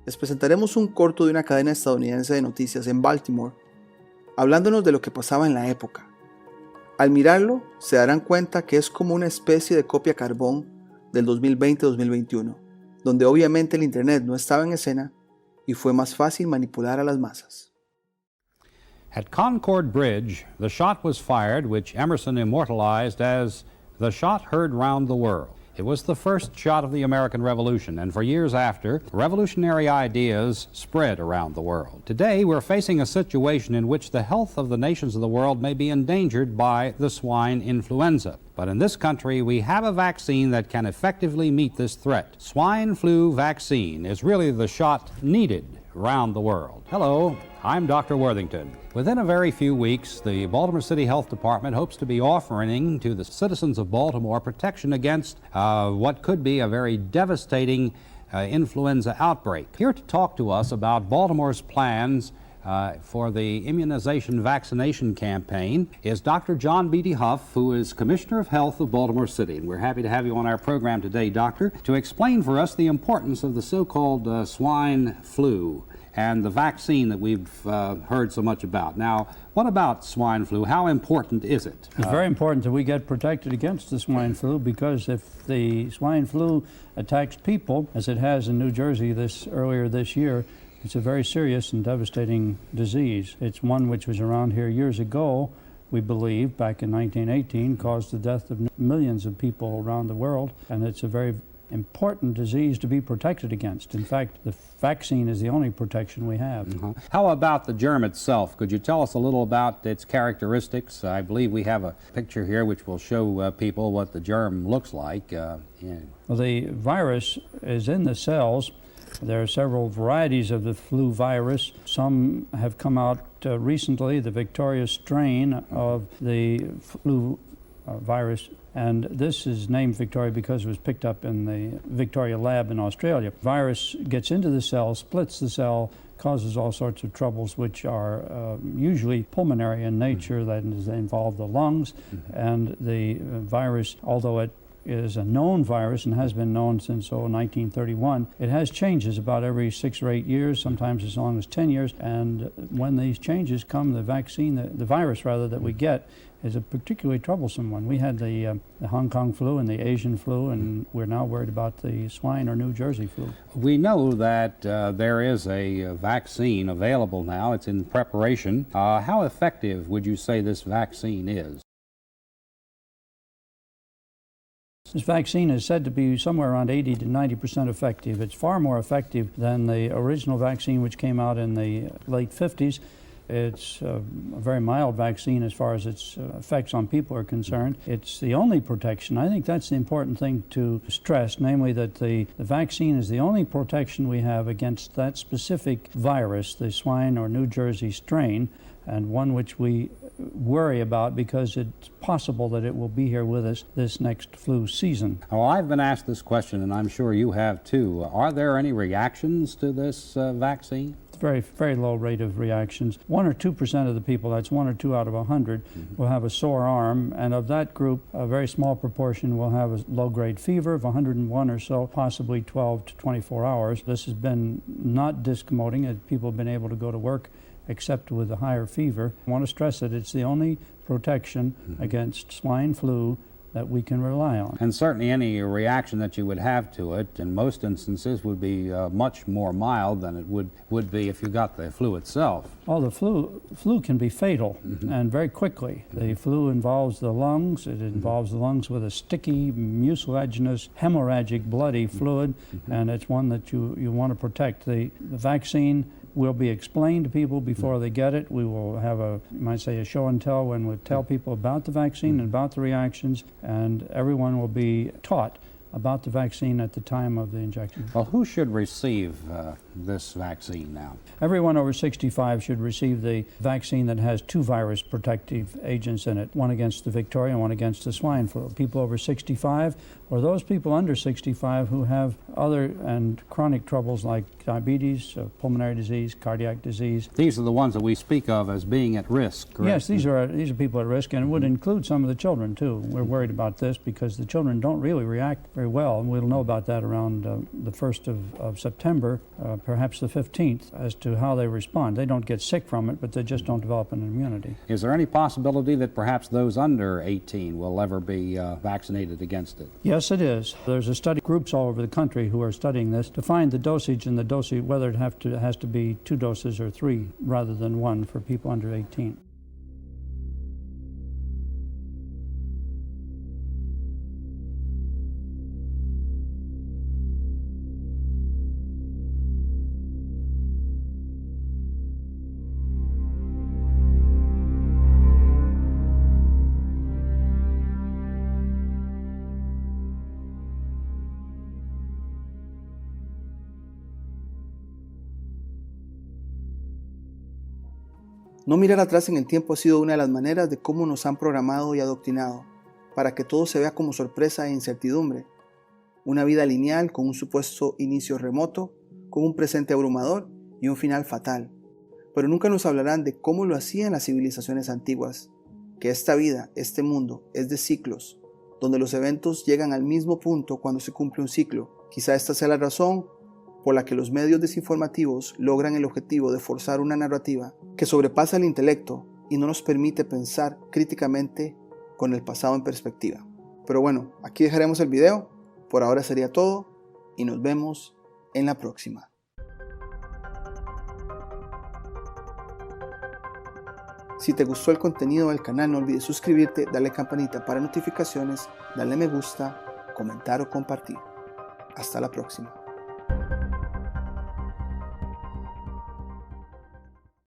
les presentaremos un corto de una cadena estadounidense de noticias en Baltimore, hablándonos de lo que pasaba en la época. Al mirarlo, se darán cuenta que es como una especie de copia carbón del 2020-2021, donde obviamente el Internet no estaba en escena y fue más fácil manipular a las masas. At Concord Bridge, the shot was fired which Emerson immortalized as the shot heard round the world. It was the first shot of the American Revolution, and for years after, revolutionary ideas spread around the world. Today, we're facing a situation in which the health of the nations of the world may be endangered by the swine influenza. But in this country, we have a vaccine that can effectively meet this threat. Swine flu vaccine is really the shot needed around the world. Hello, I'm Dr. Worthington. Within a very few weeks, the Baltimore City Health Department hopes to be offering to the citizens of Baltimore protection against what could be a very devastating influenza outbreak. Here to talk to us about Baltimore's plans for the immunization vaccination campaign is Dr. John Beatty Huff, who is Commissioner of Health of Baltimore City. And we're happy to have you on our program today, Doctor, to explain for us the importance of the so-called swine flu and the vaccine that we've heard so much about. Now, what about swine flu? How important is it? It's very important that we get protected against the swine flu, because if the swine flu attacks people, as it has in New Jersey earlier this year, it's a very serious and devastating disease. It's one which was around here years ago, we believe, back in 1918, caused the death of millions of people around the world, and it's a very important disease to be protected against. In fact, the vaccine is the only protection we have. How about the germ itself? Could you tell us a little about its characteristics? I believe we have a picture here which will show people what the germ looks like. Well, the virus is in the cells. There are several varieties of the flu virus. Some have come out recently, the Victoria strain of the flu virus, and this is named Victoria because it was picked up in the Victoria lab in Australia. Virus gets into the cell, splits the cell, causes all sorts of troubles which are usually pulmonary in nature, that is, they involve the lungs, and the virus, although it is a known virus and has been known since 1931. It has changes about every 6 or 8 years, sometimes as long as 10 years, and when these changes come, the vaccine, the virus rather, that we get is a particularly troublesome one. We had the Hong Kong flu and the Asian flu, and we're now worried about the swine or New Jersey flu. We know that there is a vaccine available now. It's in preparation. How effective would you say this vaccine is? This vaccine is said to be somewhere around 80 to 90% effective. It's far more effective than the original vaccine, which came out in the late 50s. It's a very mild vaccine as far as its effects on people are concerned. It's the only protection. I think that's the important thing to stress, namely that the vaccine is the only protection we have against that specific virus, the swine or New Jersey strain, and one which we worry about because it's possible that it will be here with us this next flu season. Well, I've been asked this question, and I'm sure you have too. Are there any reactions to this vaccine? Very, very low rate of reactions. 1 or 2% of the people, that's 1 or 2 out of 100, will have a sore arm, and of that group, a very small proportion will have a low-grade fever of 101 or so, possibly 12 to 24 hours. This has been not discommoding. People have been able to go to work except with a higher fever. I want to stress that it's the only protection against swine flu that we can rely on. And certainly any reaction that you would have to it, in most instances, would be much more mild than it would be if you got the flu itself. Oh, the flu can be fatal, and very quickly. The flu involves the lungs. It involves the lungs with a sticky, mucilaginous, hemorrhagic, bloody fluid, and it's one that you want to protect. The vaccine will be explained to people before they get it. We will have you might say, a show and tell when we tell people about the vaccine and about the reactions, and everyone will be taught about the vaccine at the time of the injection. Well, who should receive this vaccine now? Everyone over 65 should receive the vaccine that has 2 virus protective agents in it, one against the Victoria and one against the swine flu. People over 65 or those people under 65 who have other and chronic troubles like diabetes, pulmonary disease, cardiac disease. These are the ones that we speak of as being at risk, correct? Yes, these are people at risk, and it would include some of the children too. We're worried about this because the children don't really react very well, and we'll know about that around the 1st of September. perhaps the 15th, as to how they respond. They don't get sick from it, but they just don't develop an immunity. Is there any possibility that perhaps those under 18 will ever be vaccinated against it? Yes, it is. There's a study groups all over the country who are studying this to find the dosage and the dosage, whether it has to be 2 doses or 3 rather than 1 for people under 18. No mirar atrás en el tiempo ha sido una de las maneras de cómo nos han programado y adoctrinado, para que todo se vea como sorpresa e incertidumbre. Una vida lineal con un supuesto inicio remoto, con un presente abrumador y un final fatal. Pero nunca nos hablarán de cómo lo hacían las civilizaciones antiguas, que esta vida, este mundo, es de ciclos, donde los eventos llegan al mismo punto cuando se cumple un ciclo. Quizá esta sea la razón por la que los medios desinformativos logran el objetivo de forzar una narrativa que sobrepasa el intelecto y no nos permite pensar críticamente con el pasado en perspectiva. Pero bueno, aquí dejaremos el video. Por ahora sería todo y nos vemos en la próxima. Si te gustó el contenido del canal, no olvides suscribirte, darle campanita para notificaciones, darle me gusta, comentar o compartir. Hasta la próxima.